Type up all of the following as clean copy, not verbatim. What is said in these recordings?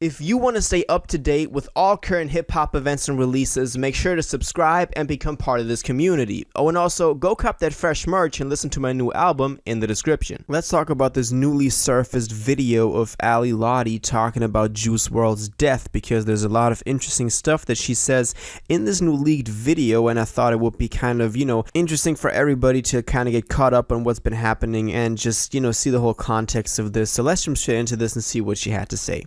If you want to stay up to date with all current hip-hop events and releases, make sure to subscribe and become part of this community. Oh, and also, go cop that fresh merch and listen to my new album in the description. Let's talk about this newly surfaced video of Ally Lotti talking about Juice WRLD's death, because there's a lot of interesting stuff that she says in this new leaked video, and I thought it would be kind of, interesting for everybody to kind of get caught up on what's been happening and just, see the whole context of this. So let's jump straight into this and see what she had to say.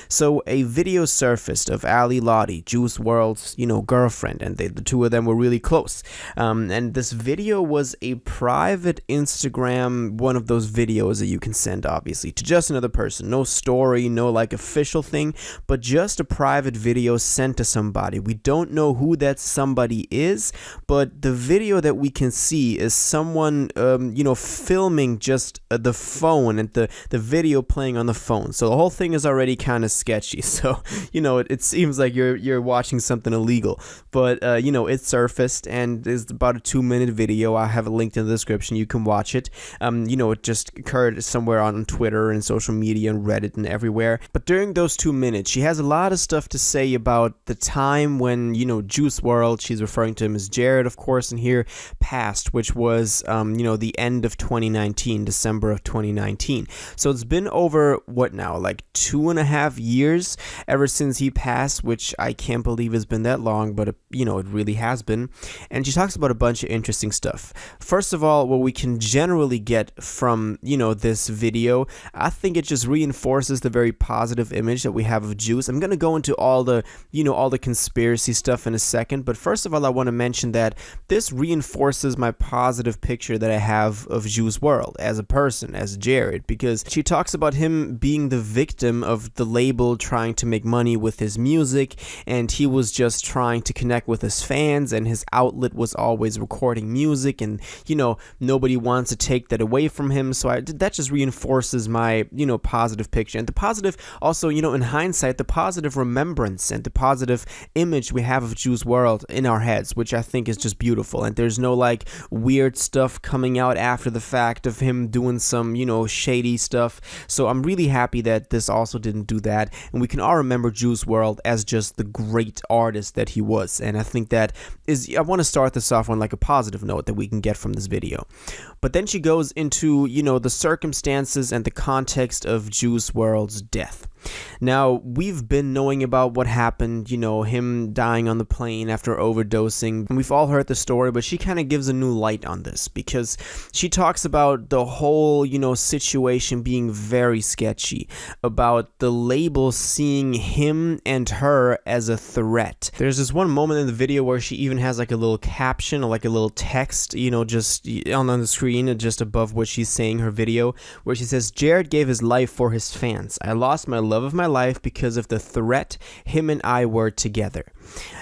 So a video surfaced of Ally Lotti, Juice WRLD's, girlfriend, and the two of them were really close. And this video was a private Instagram, one of those videos that you can send, obviously, to just another person. No story, no official thing, but just a private video sent to somebody. We don't know who that somebody is, but the video that we can see is someone, filming just the phone and the video playing on the phone. So the whole thing is already kind of sketchy. So it seems like you're watching something illegal, but it surfaced and is about a 2-minute video. I have a link in the description, you can watch it. It just occurred somewhere on Twitter and social media and Reddit and everywhere. But during those 2 minutes, she has a lot of stuff to say about the time when Juice WRLD, she's referring to him as Jared, of course, and here, passed, which was the end of 2019, December of 2019. So it's been over what now, like 2.5 years ever since he passed, which I can't believe has been that long, but it really has been. And she talks about a bunch of interesting stuff. First of all, what we can generally get from this video, I think it just reinforces the very positive image that we have of Juice. I'm gonna go into all the all the conspiracy stuff in a second, but first of all, I want to mention that this reinforces my positive picture that I have of Juice WRLD as a person, as Jared, because she talks about him being the victim of the label trying to make money with his music, and he was just trying to connect with his fans, and his outlet was always recording music, and nobody wants to take that away from him. So that just reinforces my positive picture, and the positive also in hindsight, the positive remembrance and the positive image we have of Juice WRLD in our heads, which I think is just beautiful. And there's no weird stuff coming out after the fact of him doing some shady stuff. So I'm really happy that this also didn't do that, and we can all remember Juice WRLD as just the great artist that he was. And I think that is, I want to start this off on a positive note that we can get from this video. But then she goes into the circumstances and the context of Juice WRLD's death. Now, we've been knowing about what happened, him dying on the plane after overdosing. We've all heard the story, but she kind of gives a new light on this, because she talks about the whole, situation being very sketchy, about the label seeing him and her as a threat. There's this one moment in the video where she even has a little caption or a little text, just on the screen, just above what she's saying, her video, where she says, "Jared gave his life for his fans. I lost my love of my life because of the threat him and I were together."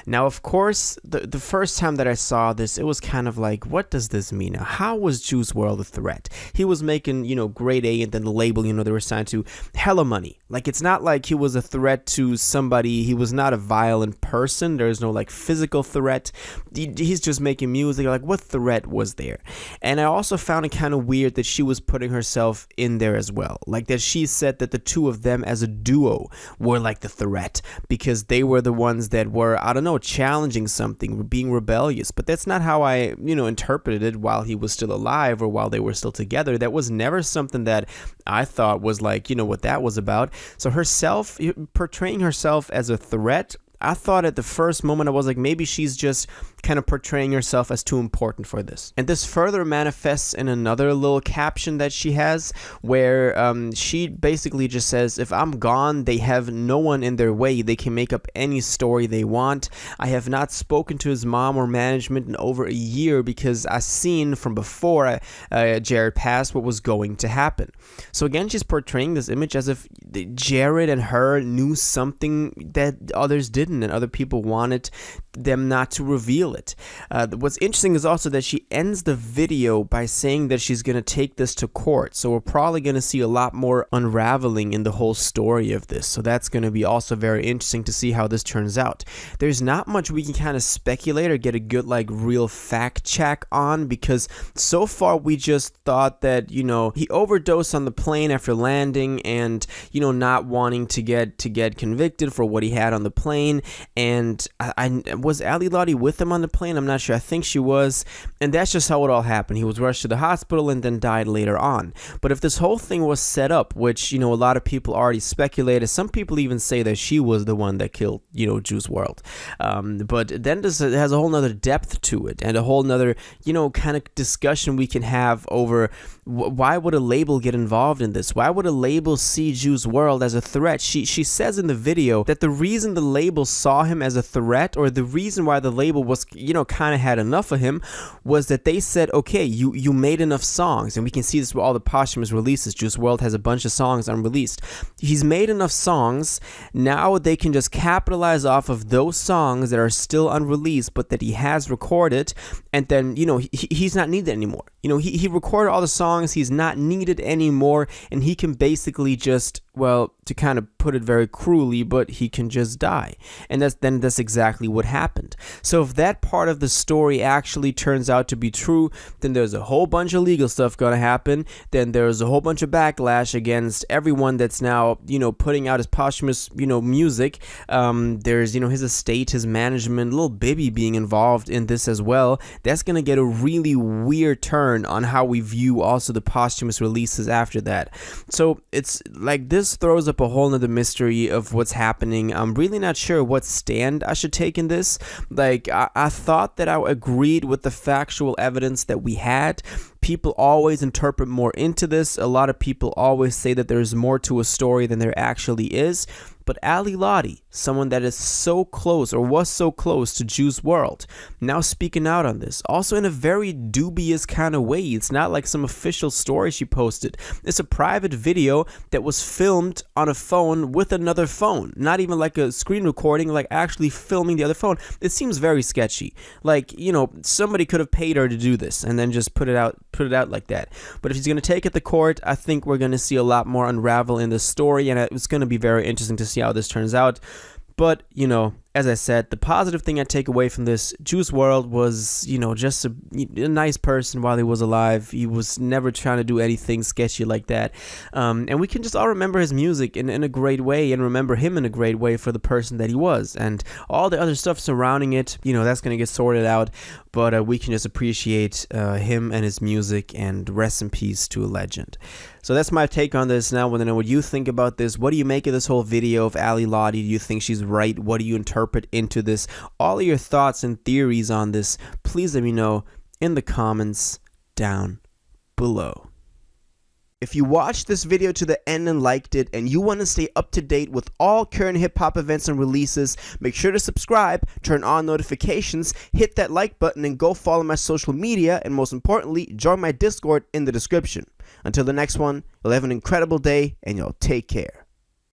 Now, of course, the first time that I saw this, it was kind of like, what does this mean? Now, how was Juice WRLD a threat? He was making, grade A, and then the label, they were signed to hella money. It's not like he was a threat to somebody. He was not a violent person. There's no physical threat. He's just making music. What threat was there? And I also found it kind of weird that she was putting herself in there as well. That she said that the two of them as a duo were the threat, because they were the ones that were, I don't know, challenging something, being rebellious. But that's not how I, interpreted it while he was still alive or while they were still together. That was never something that I thought was what that was about. So herself, portraying herself as a threat, I thought at the first moment, I was like, maybe she's just kind of portraying herself as too important for this. And this further manifests in another little caption that she has, where she basically just says, "If I'm gone, they have no one in their way. They can make up any story they want. I have not spoken to his mom or management in over a year because I seen from before Jared passed what was going to happen." So again, she's portraying this image as if Jared and her knew something that others didn't and other people wanted them not to reveal it. What's interesting is also that she ends the video by saying that she's going to take this to court. So we're probably going to see a lot more unraveling in the whole story of this. So that's going to be also very interesting to see how this turns out. There's not much we can kind of speculate or get a good like real fact check on, because so far we just thought that, you know, he overdosed on the plane after landing and, you know, not wanting to get convicted for what he had on the plane. And I was Ally Lotti with him on the plane? I'm not sure. I think she was. And that's just how it all happened. He was rushed to the hospital and then died later on. But if this whole thing was set up, which, you know, a lot of people already speculated, some people even say that she was the one that killed, you know, Juice WRLD. But then this has a whole nother depth to it, and a whole nother, you know, kind of discussion we can have over why would a label get involved in this? Why would a label see Juice WRLD as a threat? She says in the video that the reason the label saw him as a threat, or the reason why the label was, you know, kind of had enough of him, was that they said, okay, you made enough songs, and we can see this with all the posthumous releases. Juice WRLD has a bunch of songs unreleased. He's made enough songs, now they can just capitalize off of those songs that are still unreleased but that he has recorded, and then, you know, he's not needed anymore. You know, he recorded all the songs, he's not needed anymore, and he can basically just, well, to kind of put it very cruelly, but he can just die. And that's exactly what happened. So if that part of the story actually turns out to be true, then there's a whole bunch of legal stuff gonna happen. Then there's a whole bunch of backlash against everyone that's now, you know, putting out his posthumous, you know, music. There's, you know, his estate, his management, Lil Bibby being involved in this as well. That's gonna get a really weird turn on how we view also the posthumous releases after that. So it's like this throws up a whole nother mystery of what's happening. I'm really not sure what stand I should take in this. Like, I thought that I agreed with the factual evidence that we had. People always interpret more into this. A lot of people always say that there's more to a story than there actually is. But Ally Lotti, someone that is so close, or was so close to Juice WRLD, now speaking out on this, also in a very dubious kind of way. It's not like some official story she posted. It's a private video that was filmed on a phone with another phone. Not even like a screen recording, like actually filming the other phone. It seems very sketchy. Like, you know, somebody could have paid her to do this and then just put it out like that. But if she's going to take it to court, I think we're going to see a lot more unravel in the story, and it's going to be very interesting to see how this turns out. But, you know, as I said, the positive thing I take away from this, Juice WRLD was, you know, just a nice person while he was alive. He was never trying to do anything sketchy like that. And we can just all remember his music in a great way, and remember him in a great way for the person that he was. And all the other stuff surrounding it, you know, that's going to get sorted out. But we can just appreciate him and his music, and rest in peace to a legend. So that's my take on this. Now I want to know what you think about this. What do you make of this whole video of Ally Lotti? Do you think she's right? What do you interpret into this? All of your thoughts and theories on this, please let me know in the comments down below. If you watched this video to the end and liked it, and you want to stay up to date with all current hip-hop events and releases, make sure to subscribe, turn on notifications, hit that like button, and go follow my social media, and most importantly, join my Discord in the description. Until the next one, you'll have an incredible day, and you'll take care.